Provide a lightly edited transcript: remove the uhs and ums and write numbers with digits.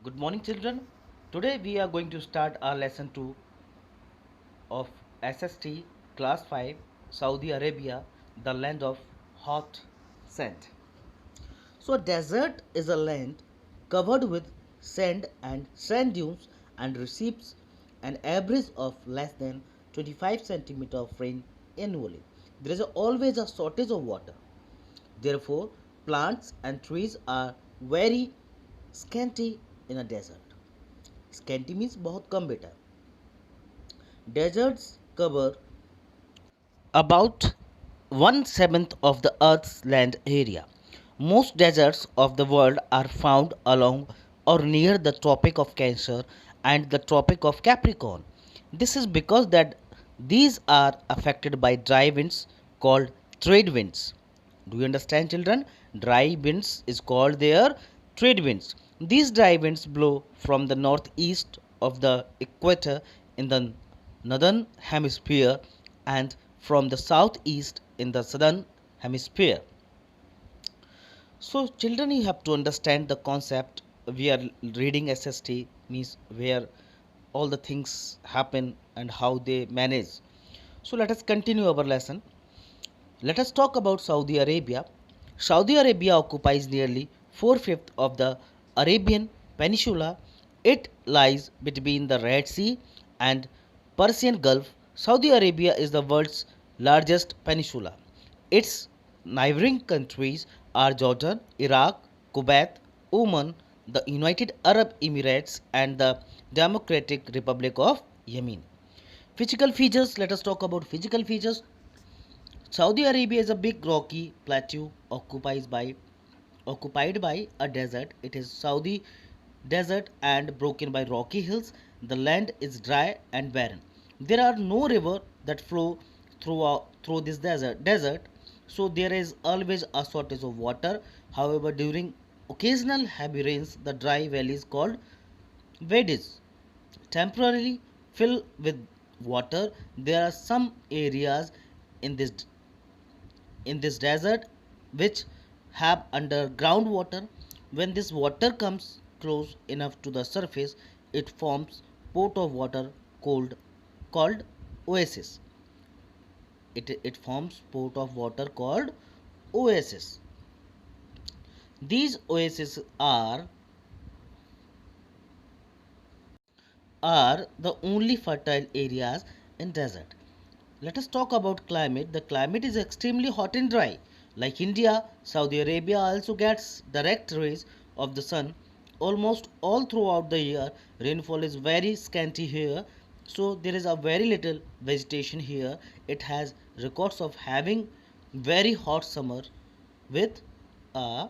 Good morning, children. Today we are going to start our lesson 2 of SST Class 5 Saudi Arabia, the land of hot sand. So, a desert is a land covered with sand and sand dunes and receives an average of less than 25 centimeter of rain annually. There is always a shortage of water. Therefore, plants and trees are very scanty in a desert. Scanty means बहुत कम बेटा. Deserts cover about 1/7 of the Earth's land area. Most deserts of the world are found along or near the Tropic of Cancer and the Tropic of Capricorn. This is because that these are affected by dry winds called trade winds. Do you understand, children? Dry winds is called their trade winds. These dry winds blow from the northeast of the equator in the northern hemisphere and from the southeast in the southern hemisphere. So, children, you have to understand the concept. We are reading SST means where all the things happen and how they manage. So, let us continue our lesson. Let us talk about Saudi Arabia. Saudi Arabia occupies nearly 4/5 of the Arabian Peninsula. It lies between the Red Sea and Persian Gulf. Saudi Arabia is the world's largest peninsula. Its neighboring countries are Jordan, Iraq, Kuwait, Oman, the United Arab Emirates, and the Democratic Republic of Yemen. Physical features. Let us talk about physical features. Saudi Arabia is a big rocky plateau occupied by a desert. It is Saudi desert and broken by rocky hills. The land is dry and barren. There are no river that flow through this desert, so there is always a shortage of water. However, during occasional heavy rains, the dry valleys called wadis temporarily fill with water. There are some areas in this desert which have underground water. When this water comes close enough to the surface, it forms pot of water called oasis. It forms pot of water called oasis. These oases are the only fertile areas in desert. Let us talk about climate. The climate is extremely hot and dry. Like India, Saudi Arabia also gets direct rays of the sun almost all throughout the year. Rainfall is very scanty here, so there is a very little vegetation here. It has records of having very hot summer with a